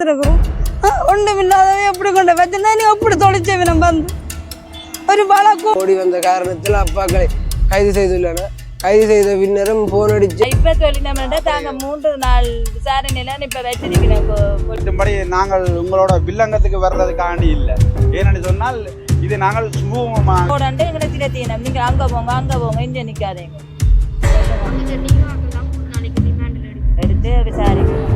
ஒன்றுமில்லாதவே எப்படி கொண்ட வச்சிருந்தா நீ எப்படி தொலைச்சவினம் வந்து ஒரு வழக்கம் ஓடி வந்த காரணத்தில் அப்பாக்களை கைது செய்துள்ளனர். கைது செய்த பின்னரும் போன் அடிச்சு இப்ப சொல்லினோம்னா தாங்க 3 நாள் விசாரணையில இப்ப வச்சிருக்கிறோம். நாங்கள் உங்களோட வில்லங்கத்துக்கு வர்றதுக்காண்டி இல்லை. ஏன்னு சொன்னால் இது நாங்கள் சுமூகமாக நீங்க அங்க போங்க இங்க நிக்காதீங்க எடுத்து விசாரிக்கணும்.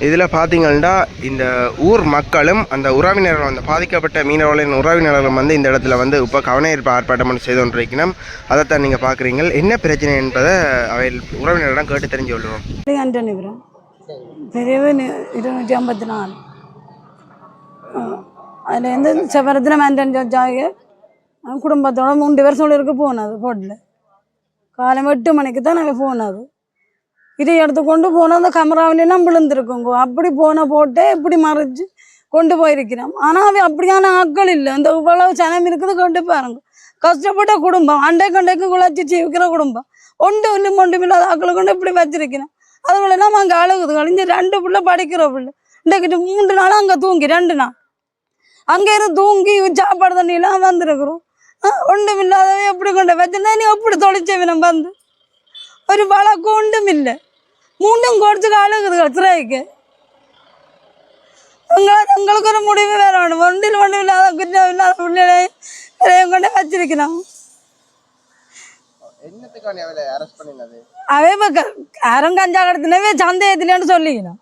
இதில் பார்த்தீங்கன்னா இந்த ஊர் மக்களும் அந்த உறவினர்கள் அந்த பாதிக்கப்பட்ட மீனவர்களின் உறவினர்களும் வந்து இந்த இடத்துல வந்து இப்போ கவனஈர்ப்பு ஆர்ப்பாட்டம் செய்து கொண்டிருக்கணும். அதைத்தான் நீங்கள் பார்க்குறீங்க. என்ன பிரச்சனை என்பதை அவை உறவினரிடம் கேட்டு தெரிஞ்சு கொள்வோம். பெரியவு 254 அதில் வந்து செவரத்தில் மேண்டன் ஜாஜாக குடும்பத்தோட 3 வருஷம் இருக்க போனது போட்டில் காலை 8 மணிக்கு தான் நாங்கள் போனது. இதை எடுத்து கொண்டு போனால் அந்த கேமராவிலாம் விழுந்துருக்குங்க. அப்படி போன போட்டே இப்படி மறைச்சு கொண்டு போயிருக்கிறோம். ஆனால் அவை அப்படியான ஆட்கள் இல்லை. அந்த இவ்வளவு சனம் இருக்குது கொண்டு பாருங்க. கஷ்டப்பட்ட குடும்பம் அண்டைக்கு குழச்சி ஜீவிக்கிற குடும்பம் ஒன்றும் இல்லாத ஆட்களை கொண்டு இப்படி வச்சிருக்கிறோம். அதுகளெல்லாம் அங்கே அழுகுது கழிஞ்சு 2 பிள்ளை படிக்கிற பிள்ளை இன்றைக்கிட்ட 3 நாள் அங்கே தூங்கி 2 நாள் அங்கே இருந்து தூங்கி சாப்பாடு தண்ணியெல்லாம் வந்திருக்கிறோம். ஒன்றும் இல்லாதவே எப்படி கொண்டு வச்சிருந்தா நீ எப்படி தொலைச்சவினம் வந்து ஒரு வழக்கம் ஒன்றும் இல்லை. 3 கோடிச்சுக்கு அழுகுதுகள் சிறைக்கு. எங்களுக்கு ஒரு முடிவு வேற வேணும். ஒன்றும் இல்லாத குற்றம் இல்லாத பிள்ளைகளையும் கொண்டு வச்சிருக்கிறான். அவே யாரும் கஞ்சா கடத்தினவே சந்தேகத்திலேன்னு சொல்லிக்கணும்.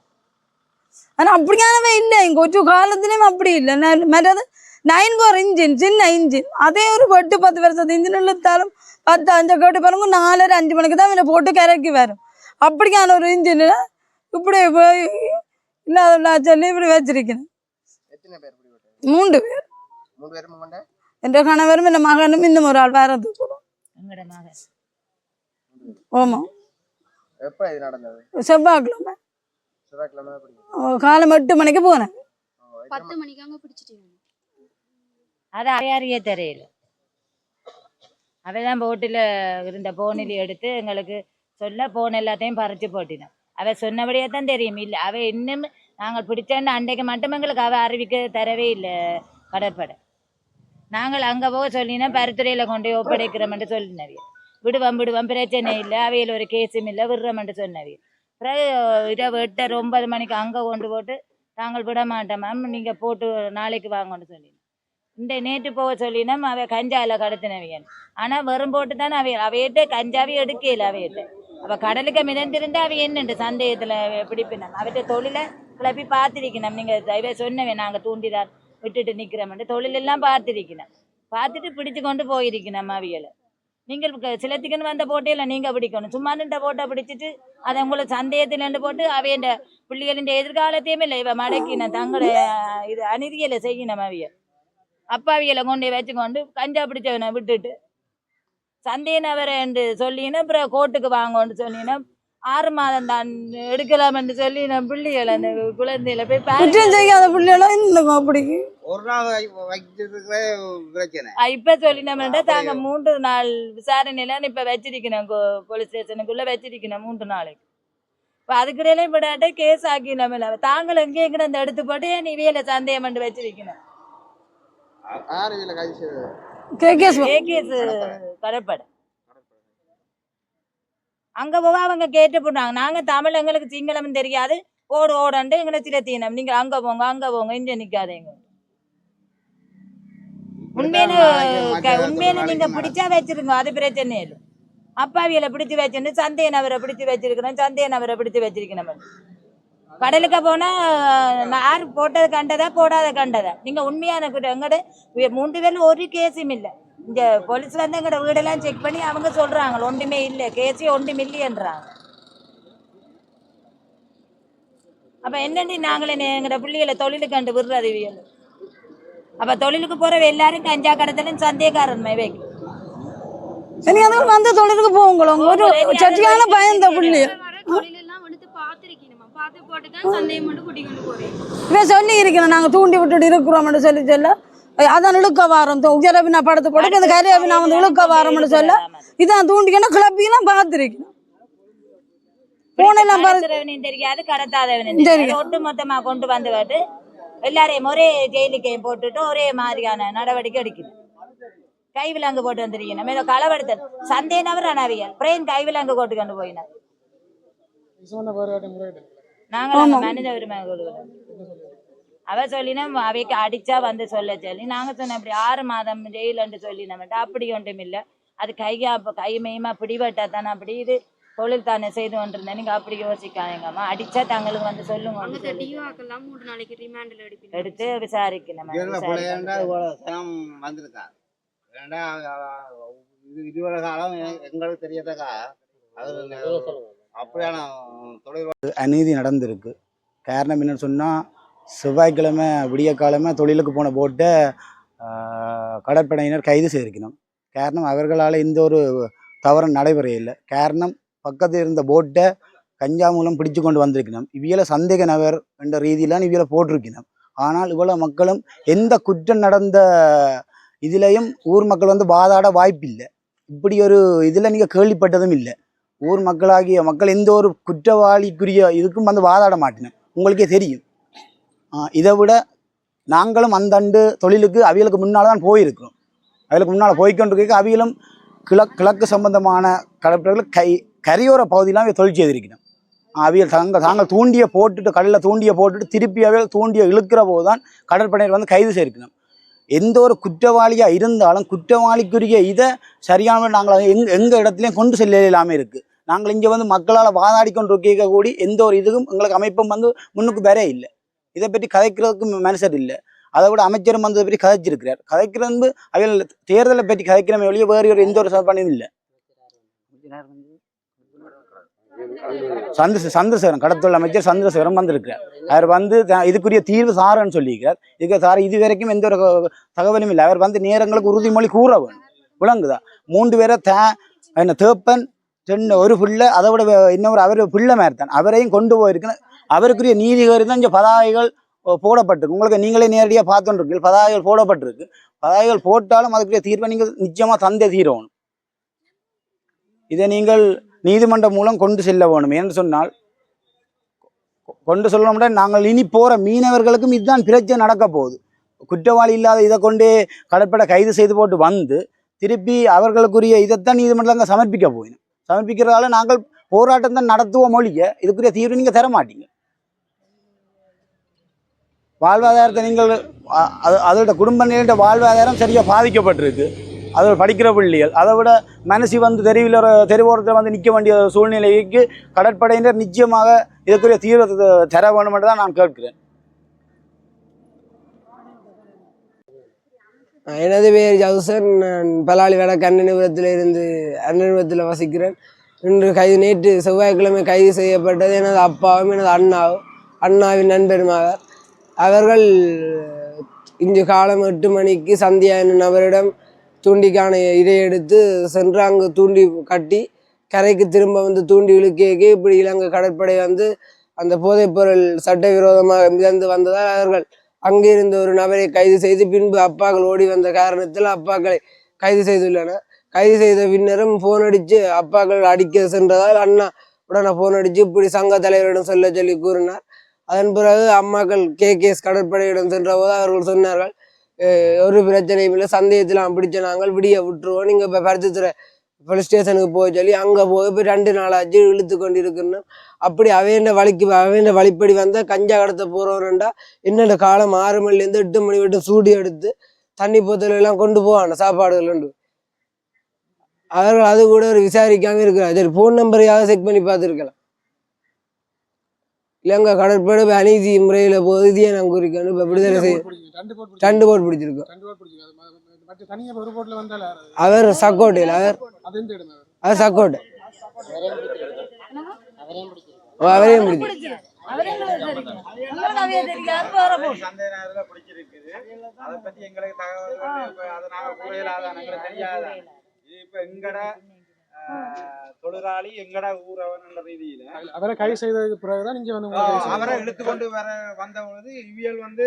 ஆனால் அப்படியானவே இல்லை. இங்கே ஒரு காலத்துலேயும் அப்படி இல்லை. மற்றது 9 கோர் இன்ஜின் சின்ன இன்ஜின் அதே ஒரு 8-10 வருஷத்து இன்ஜின் இழுத்தாலும் 10-5 கோடி பாருங்க 4-5 மணிக்கு தான் இவனை போட்டு கரைக்கி வரும். அப்படியான ஒரு இன்ஜினில் இப்படி போய் இல்லாத சொல்லி இப்படி வச்சிருக்கணும். 3 பேர் என்ற கணவரும் இந்த மகனும் இன்னும் ஒரு ஆள் வேற தூக்குறோம். ஆமாம் செவ்வாய்க்கிழமை காலை 8 மணிக்கு போனேன். 10 மணிக்கு அங்கே பிடிச்சிட்டீங்க. அது அறிய தெரியல. அவைதான் போட்டில் இருந்த போனில் எடுத்து எங்களுக்கு சொல்ல போன எல்லாத்தையும் பறிச்சு போட்டினோம். அவ சொன்னபடியே தான் தெரியும். இல்லை அவ இன்னும் நாங்கள் பிடிச்சேன்னு அன்றைக்கு மட்டும் எங்களுக்கு அவ அறிவிக்க தரவே இல்லை கடற்படை. நாங்கள் அங்கே போக சொல்லினா பருத்துறையில் கொண்டு போய் ஒப்படைக்கிறோம்னு சொல்லினவிய. விடுவோம் பிரச்சனை இல்லை, அவையில் ஒரு கேஸும் இல்லை, விடுறோம்னு சொன்னவிய. அப்புறம் இரவு 8-9 மணிக்கு அங்கே கொண்டு போட்டு நாங்கள் விட மாட்டோம் மேம், நீங்கள் போட்டு நாளைக்கு வாங்கன்னு சொல்லினோம். இந்த நேற்று போக சொல்லினோம். அவை கஞ்சாவில் கடத்தினவியன். ஆனால் வெறும் போட்டு தானே அவையிட்ட கஞ்சாவே எடுக்கல. அவையிட்ட அவள் கடலுக்கு மிதந்திருந்தா அவை என்னண்டு சந்தேகத்தில் பிடிப்பினோம். அவற்றை தொழிலை கிளப்பி பார்த்திருக்கணும். நீங்கள் அவை சொன்னவே நாங்கள் தூண்டிதான் விட்டுட்டு நிற்கிறோம்ட்டு தொழிலெல்லாம் பார்த்திருக்கணும். பார்த்துட்டு பிடிச்சு கொண்டு போயிருக்கணும் அவியலை. நீங்கள் சிலத்துக்குன்னு வந்த போட்டையில் நீங்கள் பிடிக்கணும். சும்மா நின்ற போட்டை பிடிச்சிட்டு அதை உங்களை சந்தேகத்தில் நின்று போட்டு அவைய பிள்ளைகளின் எதிர்காலத்தையுமே இல்லை இவ மடக்கின தங்களை இது அநீதியில் செய்யணும். அவிய அப்பாவியலை கொண்டு வச்சுக்கொண்டு கஞ்சா பிடிச்சவனை விட்டுட்டு சந்தேகம் அவரை என்று சொல்லினா அப்புறம் கோர்ட்டுக்கு வாங்கன்னு சொன்னீங்கன்னா 6 மாதம் தான் எடுக்கலாம் என்று சொல்லி நான் பிள்ளைகளை அந்த குழந்தையில போய் குற்றம் செய்யாத பிள்ளைகளும் இன்னும் அப்படி ஒரு நாள் பிரச்சனை. இப்ப சொல்லினோம்னா தாங்க 3 நாள் விசாரணையில இப்ப வச்சிருக்கணும். போலீஸ் ஸ்டேஷனுக்குள்ள வச்சிருக்கணும் 3 நாளைக்கு. இப்ப அதுக்கிடையில விடாட்ட கேஸ் ஆக்கினோம். தாங்கள் எங்கே அந்த எடுத்து போட்டு நீ வேலை சந்தேகம் பண்ணி வச்சிருக்கணும். கடற்படை அங்க போக அவங்க கேட்டு போட்டாங்க. நாங்க தமிழ் எங்களுக்கு சிங்களம் தெரியாது, ஓடண்டு எங்களை திரத்தினோம். நீங்க அங்க போங்க இங்க நிக்காதீங்க. உண்மையில நீங்க பிடிச்சா வச்சிருங்க, அது பிரச்சனை இல்லை. அப்பாவியலை பிடிச்சு வச்சுன்னு சந்தேக நபரை பிடிச்சு வச்சிருக்கணும். கடலுக்கு போனா யார் போட்டது கண்டதா போடாத கண்டதா. நீங்க உண்மையான எங்கட 3 பேர்ல ஒரு கேஸும் இல்லை. இங்க போலீஸ் வந்து எங்கட வீடெல்லாம் செக் பண்ணி அவங்க சொல்றாங்க ஒன்றுமே இல்லை, கேஸே ஒன்றும் இல்லையன்றாங்க. அப்ப என்னன்னு நாங்களே எங்கட பிள்ளைகளை தொழிலுக்கு கண்டு விடுறது. அப்ப தொழிலுக்கு போறவ எல்லாரும் கஞ்சா கடத்தலும் சந்தேகக்காரன்மை வைக்கும். சரி அதுவும் வந்து தொழிலுக்கு போங்களோங்க ஒரு சட்டியான பயந்த பிள்ளைய இவன் சொல்லி இருக்கிறேன் நாங்கள் தூண்டி விட்டுட்டு இருக்கிறோம்னு சொல்லி அதான் இழுக்க வாரம் உயரவினா படத்தை போட்டு இந்த கரையவினா வந்து இழுக்க வாரம்னு சொல்ல இதான் தூண்டிக்கணும் கிளப்பிலாம் பார்த்துருக்கணும் போனெல்லாம் தெரியாது கடத்தாதவனும் தெரியாது ஒட்டு மொத்தமா கொண்டு வந்து விட்டு எல்லாரையும் ஒரே ஜெயிலுக்கு போட்டுட்டு ஒரே மாதிரியான நடவடிக்கை எடுக்கணும். கைவிலங்கு போட்டு வந்துருக்கணும் ஏதோ களவெடுத்தல் சந்தேகவர் அனாவியல் பிரேன் கைவிலங்கு போட்டு கொண்டு போயினார். நாங்கள் மனித உரிமை அவ சொல்லினோம் அவைக்கு அடிச்சா வந்து சொல்ல சொல்லி நாங்க சொன்னோம் அப்படி 6 மாதம் ஜெயிலன்னு சொல்லினோம். அப்படி ஒன்றும் இல்லை, அது கை மெய்யமா பிடிபட்டா தானே அப்படி இது தொழில் தானே செய்து கொண்டிருந்தேன். நீங்க அப்படி யோசிக்காதீங்கம்மா, அடிச்சா தங்களுக்கு வந்து சொல்லுங்க எடுத்து விசாரிக்கணும். இதுவரை காலம் எங்களுக்கு தெரியதக்கா அப்படியான அநீதி நடந்திருக்கு. காரணம் என்னன்னு சொன்னால், செவ்வாய்க்கிழமை விடிய காலமே தொழிலுக்கு போன போட்டை கடற்படையினர் கைது செய்திருக்கணும். காரணம் அவர்களால் எந்த ஒரு தவறும் நடைபெற இல்லை. காரணம் பக்கத்தில் இருந்த போட்டை கஞ்சா மூலம் பிடிச்சு கொண்டு வந்திருக்கணும். இவியலை சந்தேக நபர் என்ற ரீதியிலான இவியலை போட்டிருக்கணும். ஆனால் இவ்வளோ மக்களும் எந்த குற்றம் நடந்த இதுலேயும் ஊர் மக்கள் வந்து வாதாட வாய்ப்பில்லை. இப்படி ஒரு இதில் நீங்கள் கேள்விப்பட்டதும் இல்லை. ஊர் மக்களாகிய மக்கள் எந்த ஒரு குற்றவாளிக்குரிய இதுக்கும் வந்து வாதாட மாட்டினோம். உங்களுக்கே தெரியும். இதை விட நாங்களும் அந்த தொழிலுக்கு அவியலுக்கு முன்னால் தான் போயிருக்கிறோம். அவியலுக்கு முன்னால் போய்கொண்டிருக்க அவியலும் கிழக்கு சம்பந்தமான கடற்படைகள் கரையோர பகுதியெலாம் தொழில் செய்திருக்கணும். அவியல் தாங்கள் தூண்டிய போட்டுட்டு கடலில் தூண்டிய போட்டுட்டு திருப்பி அவியல் தூண்டிய இழுக்கிற போது தான் கடற்படையினர் வந்து கைது செய்திருக்கணும். எந்த ஒரு குற்றவாளியாக இருந்தாலும் குற்றவாளிக்குரிய இதை சரியான நாங்கள் எங்கள் இடத்துலையும் கொண்டு செல்ல இல்லாமல் இருக்குது. நாங்கள் இங்கே வந்து மக்களால் வாதாடி கொண்டு கேட்கக்கூடி எந்த ஒரு இதுக்கும் எங்களுக்கு அமைப்பும் வந்து முன்னுக்கு வேற இல்லை. இதை பற்றி கதைக்கிறதுக்கு மனுஷர் இல்லை. அதை விட அமைச்சரும் வந்து பற்றி கதைச்சிருக்கிறார். கதைக்கிறது அவையில் தேர்தலை பற்றி கதைக்கிறமே வெளியே வேறு ஒரு எந்த ஒரு சாப்பாடும் இல்லை. சந்திரசேகரன் கடத்தொழில் அமைச்சர் சந்திரசேகரன் வந்திருக்கிறார். அவர் வந்து இதுக்குரிய தீர்வு சாருன்னு சொல்லியிருக்கிறார். இதுக்கு சார் இது வரைக்கும் எந்த ஒரு தகவலும் இல்லை. அவர் வந்து நேரங்களுக்கு உறுதிமொழி கூற வேணும். விளங்குதா? 3 பேரை என்ன தேப்பன் 2 ஒரு பிள்ளை, அதை விட இன்னொரு அவர் பிள்ளை மாதிரி தான் அவரையும் கொண்டு போயிருக்கணும். அவருக்குரிய நீதிகாரி தான் இங்கே பதாகைகள் போடப்பட்டிருக்கு. உங்களுக்கு நீங்களே நேரடியாக பார்த்துட்டு பதாகைகள் போடப்பட்டிருக்கு. பதாகைகள் போட்டாலும் அதுக்குரிய தீர்வை நீங்கள் நிச்சயமாக தந்தே தீரணும். இதை நீங்கள் நீதிமன்றம் மூலம் கொண்டு செல்ல வேணும். என்று சொன்னால் கொண்டு சொல்லணும்னா நாங்கள் இனி போகிற மீனவர்களுக்கும் இதுதான் பிரச்சனை நடக்க போகுது. குற்றவாளி இல்லாத இதை கொண்டே கடற்படை கைது செய்து போட்டு வந்து திருப்பி அவர்களுக்குரிய இதைத்தான் நீதிமன்றங்கள் சமர்ப்பிக்க போயிடும். சமர்ப்பிக்கிறதால நாங்கள் போராட்டம் தான் நடத்துவோம் மொழிய இதுக்குரிய தீர்வு நீங்கள் தர மாட்டீங்க. வாழ்வாதாரத்தை நீங்கள் அதோட குடும்ப நிலையிட்ட வாழ்வாதாரம் சரியாக பாதிக்கப்பட்டிருக்கு. அதோட படிக்கிற பிள்ளைகள் அதை விட மனசு வந்து தெருவோரத்தில் வந்து நிற்க வேண்டிய சூழ்நிலைக்கு கடற்படையினர் நிச்சயமாக இதற்குரிய தீர்வை தர வேண்டும் என்று தான் நான் கேட்கிறேன். எனது பேர் ஜவுசன். நான் பலாலி வடக்கு அன்னபுரத்தில் வசிக்கிறேன். நேற்று செவ்வாய்க்கிழமை கைது செய்யப்பட்டது எனது அப்பாவும் எனது அண்ணாவின் நண்பருமாக. அவர்கள் இன்று காலம் 8 மணிக்கு சந்தியா என்னும் நபரிடம் தூண்டிக்கான இதை எடுத்து சென்று அங்கு தூண்டி கட்டி கரைக்கு திரும்ப வந்து தூண்டி இழுக்கேக்கு இப்படி இலங்கை கடற்படை வந்து அந்த போதைப்பொருள் சட்டவிரோதமாக மிதந்து வந்ததால் அவர்கள் அங்கிருந்த ஒரு நபரை கைது செய்து பின்பு அப்பாக்கள் ஓடி வந்த காரணத்தில் அப்பாக்களை கைது செய்துள்ளனர். கைது செய்த பின்னரும் போன் அடித்து அப்பாக்கள் அடிக்க சென்றதால் அண்ணா உடனே போன் அடித்து இப்படி சங்க தலைவரிடம் சொல்ல சொல்லி கூறினார். அதன் பிறகு அம்மாக்கள் கேகேஎஸ் கடற்படையிடம் சென்ற போது அவர்கள் சொன்னார்கள், ஒரு பிரச்சனையும் இல்லை, சந்தேகத்தில் பிடிச்ச நாங்கள் விடிய விட்டுருவோம், நீங்கள் இப்போ பருத்தித்துறை போலீஸ் ஸ்டேஷனுக்கு போக சொல்லி அங்கே போய் இப்போ 2 நாளாச்சு இழுத்து கொண்டு இருக்கணும். அப்படி அவையண்ட வழிப்படி வந்தால் கஞ்சா கடத்த போகிறோம்டா என்னென்ன காலம் 6 மணிலேருந்து 8 மணி வரைக்கும் சூடி எடுத்து தண்ணி போத்தல் எல்லாம் கொண்டு போவாங்க சாப்பாடுகள் உண்டு. அவர்கள் அது கூட ஒரு விசாரிக்காமல் இருக்கிறார். சரி, ஃபோன் நம்பரையாவது செக் பண்ணி பார்த்துருக்கலாம். இலங்கை கடற்படை அநீதி முறையில் போதியை நாங்கள் குறிக்கணும். இப்போ விடுதலை செய்ய 2 போட் பிடிச்சிருக்கோம். அவர் சக்கோட்டையில் அவர் சக்கோட்டை அவரையும் பிடிச்சி தொழிலாளி எங்கட ஊரவன் ரீதியில அவரை கைது செய்ததுக்கு பிறகுதான் நீங்க வந்து அவரை இழுத்து கொண்டு வந்த பொழுது இவியல் வந்து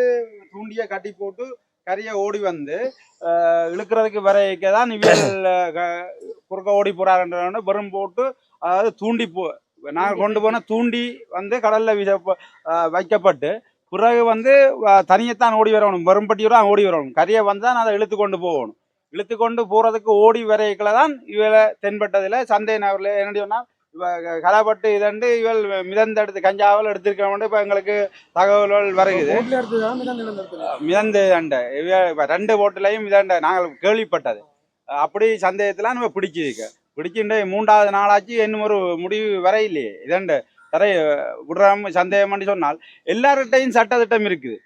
தூண்டிய கட்டி போட்டு கரையை ஓடி வந்து இழுக்கிறதுக்கு வரைக்க தான் இவள் குறுக்க ஓடி போறாருன்ற வெறும் போட்டு அதாவது தூண்டி நாங்கள் கொண்டு போன தூண்டி வந்து கடல்ல வைக்கப்பட்டு பிறகு வந்து தனியத்தான் ஓடி வரணும், வெறும்பட்டியூரா ஓடி வரணும். கரையை வந்து தான் அதை இழுத்து கொண்டு போகணும். இழுத்து கொண்டு போறதுக்கு ஓடி வரைக்கல தான் இவளை தென்பட்டதில் சந்தை நகரில் என்ன சொன்னா கலப்பட்டு இதண்டு இவள் மிதந்த எடுத்து கஞ்சாவில் எடுத்திருக்கோம். இப்போ எங்களுக்கு தகவல்கள் வருகுது. மிதந்து அண்டை இவ 2 போட்டுலையும் மிதண்ட நாங்கள் கேள்விப்பட்டது. அப்படி சந்தேகத்தில் நம்ம பிடிச்சுட்டு 3வது நாளாச்சு இன்னும் ஒரு முடிவு வர இல்லையே. இதண்டு தரை விடுறாம சந்தேகம் பண்ணி சொன்னால் எல்லார்கிட்டையும் சட்டத்திட்டம் இருக்குது,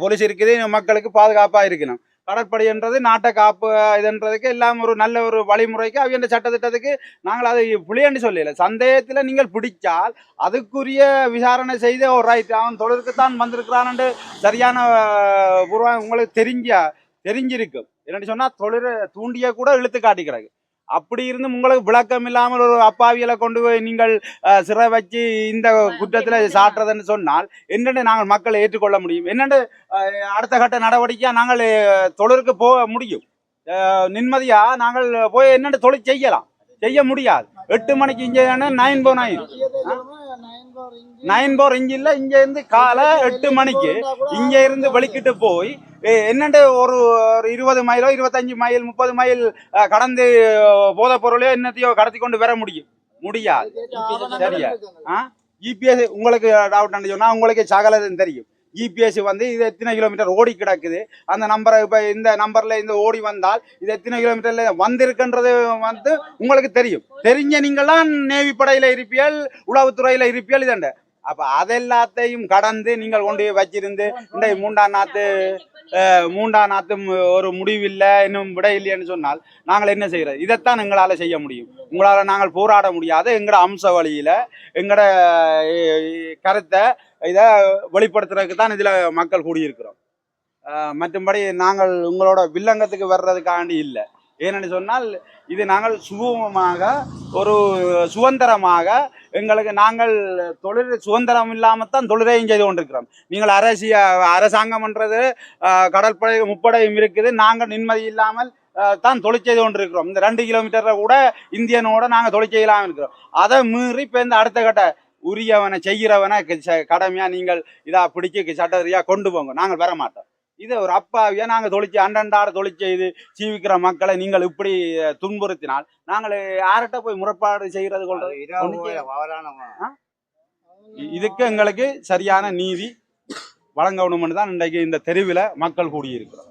போலீஸ் இருக்குது, மக்களுக்கு பாதுகாப்பாக இருக்கணும். கடற்படை என்றது நாட்டை காப்பு இதுன்றதுக்கு எல்லாம் ஒரு நல்ல ஒரு வழிமுறைக்கு அவங்க சட்டத்திட்டத்துக்கு நாங்கள் அதை புளியன்னு சொல்லல. சந்தேகத்தில் நீங்கள் பிடிச்சால் அதுக்குரிய விசாரணை செய்து ஒரு ரைட் அவன் தொழிலுக்குத்தான் வந்திருக்கிறான்னு சரியான பூர்வம் உங்களுக்கு தெரிஞ்சிருக்கும். என்னன்னு சொன்னால் தொழிலை தூண்டிய கூட இழுத்து காட்டிக்கிறாங்க. அப்படி இருந்து உங்களுக்கு விளக்கம் இல்லாமல் ஒரு அப்பாவியலை கொண்டு போய் நீங்கள் சிறை வச்சு இந்த குற்றத்தில் சாட்டுறதுன்னு சொன்னால் என்னென்னு நாங்கள் மக்களை ஏற்றுக்கொள்ள முடியும்? என்னென்னு அடுத்த கட்ட நடவடிக்கையாக நாங்கள் தொழிலுக்கு போக முடியும்? நிம்மதியாக நாங்கள் போய் என்னென்னு தொழில் செய்ய முடியாது. 8 மணிக்கு இங்கே 9 போர் இஞ்சில் இங்கே இருந்து காலை 8 மணிக்கு இங்கே இருந்து வெளிக்கிட்டு போய் என்னண்டு ஒரு 20 மைலோ 25 மைல் 30 மைல் கடந்து போதைப் பொருளையோ என்னத்தையோ கடத்தி கொண்டு வர முடியாது. சரியா? ஜிபிஎஸ் உங்களுக்கு டவுட் சொன்னா உங்களுக்கு சகலதுன்னு தெரியும். ஜிபிஎஸ் வந்து இது எத்தனை கிலோமீட்டர் ஓடி கிடக்குது, அந்த நம்பரை இப்போ இந்த நம்பர்ல இந்த ஓடி வந்தால் இது எத்தனை கிலோமீட்டர்ல வந்திருக்குன்றது வந்து உங்களுக்கு தெரியும். தெரிஞ்ச நீங்களாம் நேவி படையில இருப்பியல், உளவுத்துறையில இருப்பியல் இதண்ட. அப்ப அதெல்லாத்தையும் கடந்து நீங்கள் கொண்டு வச்சிருந்து இந்த 3ஆம் நாத்து ஒரு முடிவில்லை, இன்னும் விட இல்லைன்னு சொன்னால் நாங்கள் என்ன செய்யறது? இதைத்தான் எங்களால் செய்ய முடியும். உங்களால் நாங்கள் போராட முடியாது. எங்களோட அம்ச வழியில எங்களோட கருத்தை இதை வெளிப்படுத்துறதுக்கு தான் இதுல மக்கள் கூடியிருக்கிறோம். மற்றும்படி நாங்கள் உங்களோட வில்லங்கத்துக்கு வர்றதுக்காண்டி இல்லை. ஏன்னு சொன்னால் இது நாங்கள் சுகமமாக ஒரு சுதந்திரமாக எங்களுக்கு நாங்கள் தொழில் சுதந்திரம் இல்லாமத்தான் தொழிலையும் செய்து கொண்டிருக்கிறோம். நீங்கள் அரசாங்கம்ன்றது கடற்படை முப்படையும் இருக்குது, நாங்கள் நிம்மதி இல்லாமல் தான் தொழில் செய்து கொண்டிருக்கிறோம். இந்த 2 கிலோமீட்டர்ல கூட இந்தியனோட நாங்கள் தொழில் செய்யலாம் இருக்கிறோம். அதை மீறி இப்போ இந்த அடுத்த கட்ட உரியவனை செய்கிறவனை கடமையா நீங்கள் இதா பிடிக்க சட்டரியா கொண்டு போங்க, நாங்கள் வர மாட்டோம். இது ஒரு அப்பாவியா நாங்கள் தொழிற்சி அண்டண்டாட தொழில் செய்து ஜீவிக்கிற மக்களை நீங்கள் இப்படி துன்புறுத்தினால் நாங்கள் யார்கிட்ட போய் முறைப்பாடு செய்கிறது இதுக்கு எங்களுக்கு சரியான நீதி வழங்கணும்னு தான் இன்றைக்கு இந்த தெருவில் மக்கள் கூடியிருக்கிறோம்.